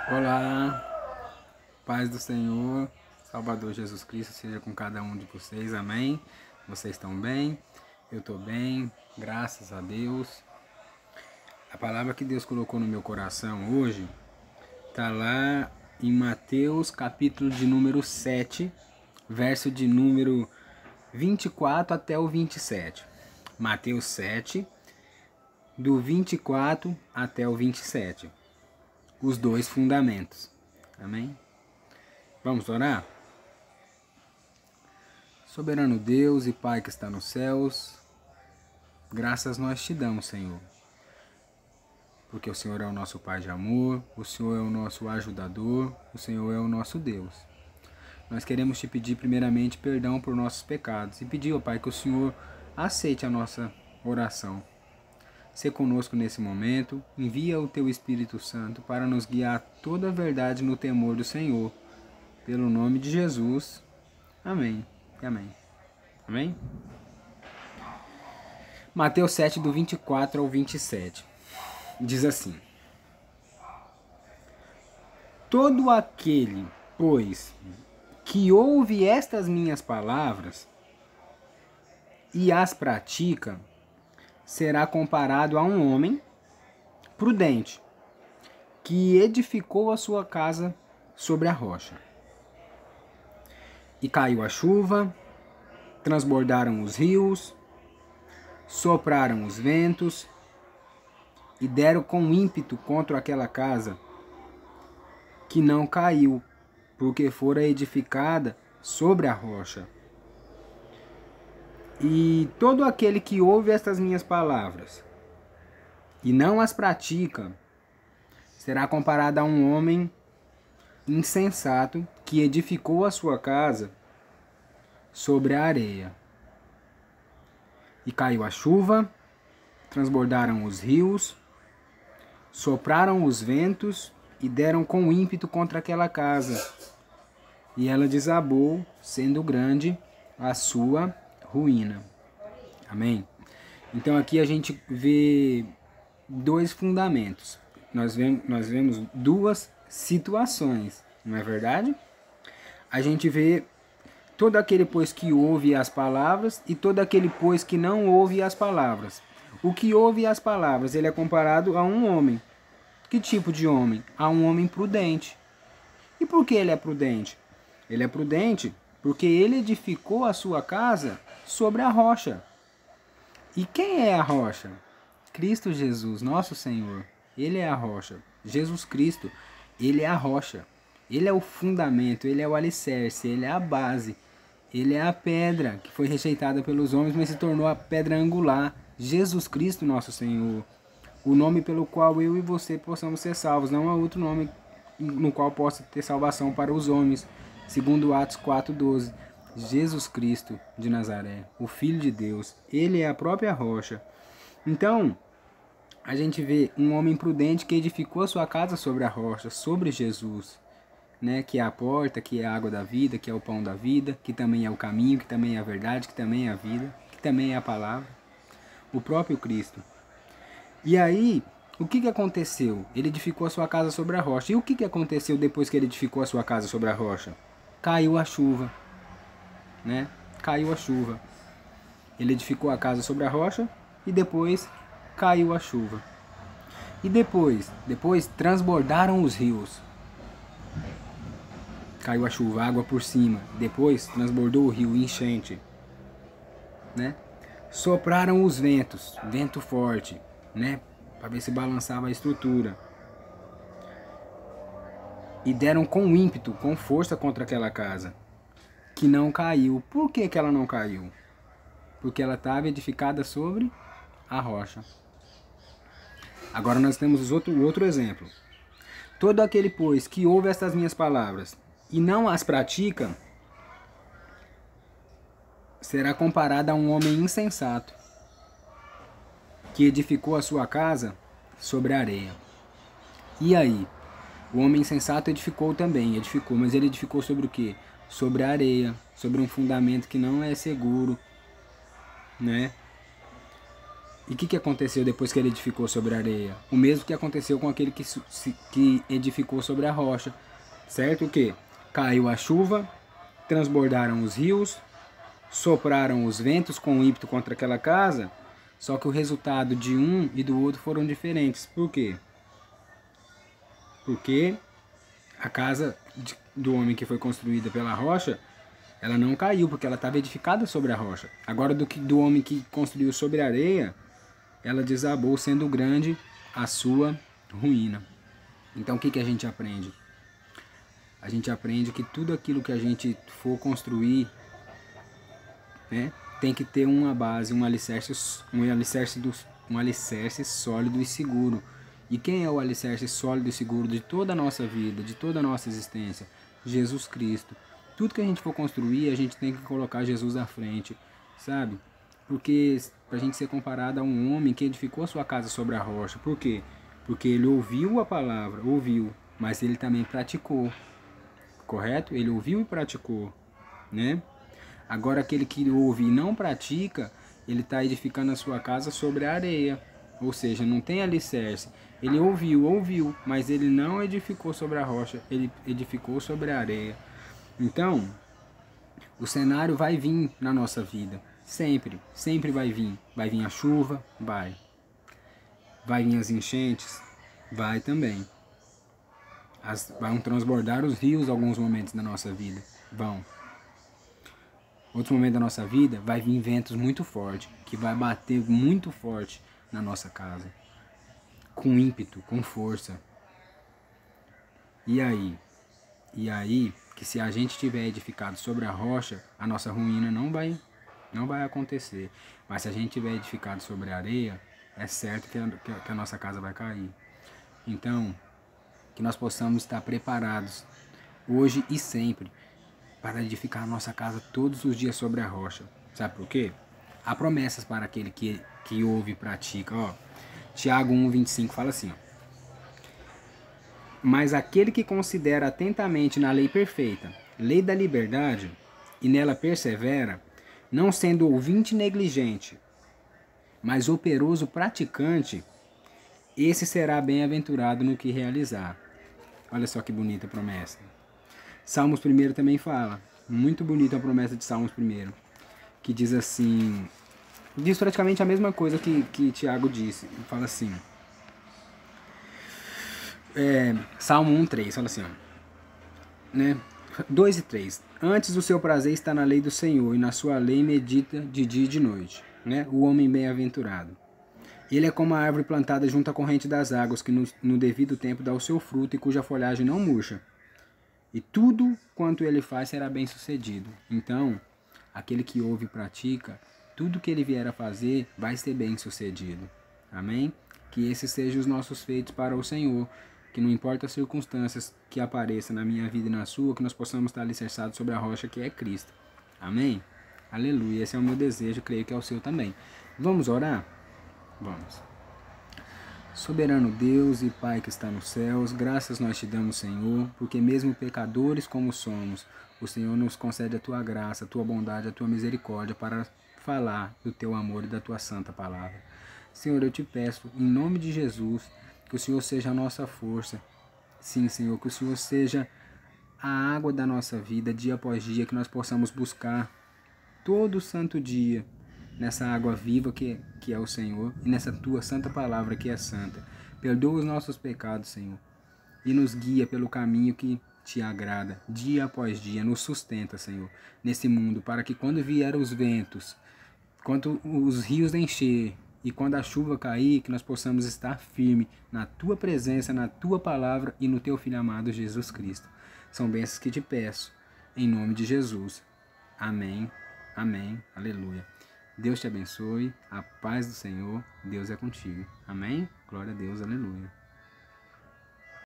Olá, paz do Senhor, Salvador Jesus Cristo seja com cada um de vocês, amém? Vocês estão bem? Eu estou bem, graças a Deus. A palavra que Deus colocou no meu coração hoje está lá em Mateus capítulo de número 7, verso de número 24 até o 27. Mateus 7, do 24 até o 27. Os dois fundamentos. Amém? Vamos orar? Soberano Deus e Pai que está nos céus, graças nós te damos, Senhor. Porque o Senhor é o nosso Pai de amor, o Senhor é o nosso ajudador, o Senhor é o nosso Deus. Nós queremos te pedir primeiramente perdão por nossos pecados e pedir, ó Pai, que o Senhor aceite a nossa oração. Sê conosco nesse momento, envia o Teu Espírito Santo para nos guiar toda a verdade no temor do Senhor. Pelo nome de Jesus. Amém. Amém. Amém? Mateus 7, do 24 ao 27. Diz assim: Todo aquele, pois, que ouve estas minhas palavras e as pratica, será comparado a um homem prudente, que edificou a sua casa sobre a rocha. E caiu a chuva, transbordaram os rios, sopraram os ventos, e deram com ímpeto contra aquela casa, que não caiu, porque fora edificada sobre a rocha. E todo aquele que ouve estas minhas palavras e não as pratica, será comparado a um homem insensato que edificou a sua casa sobre a areia. E caiu a chuva, transbordaram os rios, sopraram os ventos e deram com ímpeto contra aquela casa. E ela desabou, sendo grande a sua ruína. Amém? Então aqui a gente vê dois fundamentos. Nós vemos duas situações, não é verdade? A gente vê todo aquele pois que ouve as palavras e todo aquele pois que não ouve as palavras. O que ouve as palavras, ele é comparado a um homem. Que tipo de homem? A um homem prudente. E por que ele é prudente? Ele é prudente porque ele edificou a sua casa sobre a rocha. E quem é a rocha? Cristo Jesus, nosso Senhor. Ele é a rocha. Jesus Cristo, ele é a rocha. Ele é o fundamento, ele é o alicerce, ele é a base. Ele é a pedra que foi rejeitada pelos homens, mas se tornou a pedra angular. Jesus Cristo, nosso Senhor. O nome pelo qual eu e você possamos ser salvos. Não há outro nome no qual possa ter salvação para os homens. Segundo Atos 4:12. Jesus Cristo de Nazaré, o Filho de Deus. Ele é a própria rocha. Então, a gente vê um homem prudente que edificou a sua casa sobre a rocha, sobre Jesus, né? Que é a porta, que é a água da vida, que é o pão da vida, que também é o caminho, que também é a verdade, que também é a vida, que também é a palavra. O próprio Cristo. E aí, o que aconteceu? Ele edificou a sua casa sobre a rocha. E o que aconteceu depois que ele edificou a sua casa sobre a rocha? Caiu a chuva, né? Caiu a chuva. Ele edificou a casa sobre a rocha e depois caiu a chuva. E depois transbordaram os rios. Caiu a chuva, água por cima. Depois transbordou o rio, enchente, né? Sopraram os ventos, vento forte, né? Para ver se balançava a estrutura. E deram com ímpeto, com força contra aquela casa, que não caiu. Por que ela não caiu? Porque ela estava edificada sobre a rocha. Agora nós temos o outro exemplo. Todo aquele, pois, que ouve estas minhas palavras e não as pratica, será comparado a um homem insensato, que edificou a sua casa sobre a areia. E aí? O homem insensato edificou também, mas ele edificou sobre o quê? Sobre a areia, sobre um fundamento que não é seguro, né? E o que aconteceu depois que ele edificou sobre a areia? O mesmo que aconteceu com aquele que edificou sobre a rocha. Certo? O que? Caiu a chuva, transbordaram os rios, sopraram os ventos com ímpeto contra aquela casa, só que o resultado de um e do outro foram diferentes. Por quê? Porque a casa do homem que foi construída pela rocha, ela não caiu, porque ela estava edificada sobre a rocha. Agora do homem que construiu sobre a areia, ela desabou, sendo grande a sua ruína. Então o que a gente aprende? A gente aprende que tudo aquilo que a gente for construir, né, tem que ter uma base, um alicerce sólido e seguro. E quem é o alicerce sólido e seguro de toda a nossa vida, de toda a nossa existência? Jesus Cristo. Tudo que a gente for construir, a gente tem que colocar Jesus à frente, sabe? Porque pra gente ser comparado a um homem que edificou a sua casa sobre a rocha. Por quê? Porque ele ouviu a palavra, mas ele também praticou. Correto? Ele ouviu e praticou, né? Agora aquele que ouve e não pratica, ele está edificando a sua casa sobre a areia. Ou seja, não tem alicerce. Ele ouviu, mas ele não edificou sobre a rocha, ele edificou sobre a areia. Então, o cenário vai vir na nossa vida. Sempre vai vir. Vai vir a chuva? Vai. Vai vir as enchentes? Vai também. Vão transbordar os rios em alguns momentos da nossa vida. Vão. Outro momento da nossa vida vai vir ventos muito fortes, que vai bater muito forte na nossa casa. Com ímpeto, com força. E aí? E aí, que se a gente tiver edificado sobre a rocha, a nossa ruína não vai acontecer. Mas se a gente tiver edificado sobre a areia, é certo que a nossa casa vai cair. Então, que nós possamos estar preparados, hoje e sempre, para edificar a nossa casa todos os dias sobre a rocha. Sabe por quê? Há promessas para aquele que ouve e pratica. Ó, Tiago 1,25 fala assim, ó: mas aquele que considera atentamente na lei perfeita, lei da liberdade, e nela persevera, não sendo ouvinte negligente, mas operoso praticante, esse será bem-aventurado no que realizar. Olha só que bonita promessa. Salmos 1 também fala. Muito bonita a promessa de Salmos 1. Que diz assim... Diz praticamente a mesma coisa que Tiago disse. Fala assim... Salmo 1,3. Fala assim, ó, né? 2 e 3. Antes o seu prazer está na lei do Senhor, e na sua lei medita de dia e de noite. Né? O homem bem-aventurado. Ele é como a árvore plantada junto à corrente das águas, que no devido tempo dá o seu fruto e cuja folhagem não murcha. E tudo quanto ele faz será bem sucedido. Então, aquele que ouve e pratica, tudo que ele vier a fazer vai ser bem sucedido. Amém? Que esses sejam os nossos feitos para o Senhor. Que não importa as circunstâncias que apareçam na minha vida e na sua, que nós possamos estar alicerçados sobre a rocha que é Cristo. Amém? Aleluia. Esse é o meu desejo, creio que é o seu também. Vamos orar? Vamos. Soberano Deus e Pai que está nos céus, graças nós te damos, Senhor, porque mesmo pecadores como somos, o Senhor nos concede a tua graça, a tua bondade, a tua misericórdia para falar do teu amor e da tua santa palavra. Senhor, eu te peço, em nome de Jesus, que o Senhor seja a nossa força. Sim, Senhor, que o Senhor seja a água da nossa vida, dia após dia, que nós possamos buscar todo santo dia nessa água viva que é o Senhor, e nessa tua santa palavra que é santa. Perdoa os nossos pecados, Senhor, e nos guia pelo caminho que te agrada, dia após dia. Nos sustenta, Senhor, nesse mundo, para que quando vier os ventos, quando os rios encher e quando a chuva cair, que nós possamos estar firme na tua presença, na tua palavra e no teu Filho amado Jesus Cristo. São bênçãos que te peço, em nome de Jesus. Amém, amém, aleluia. Deus te abençoe, a paz do Senhor, Deus é contigo. Amém? Glória a Deus, aleluia.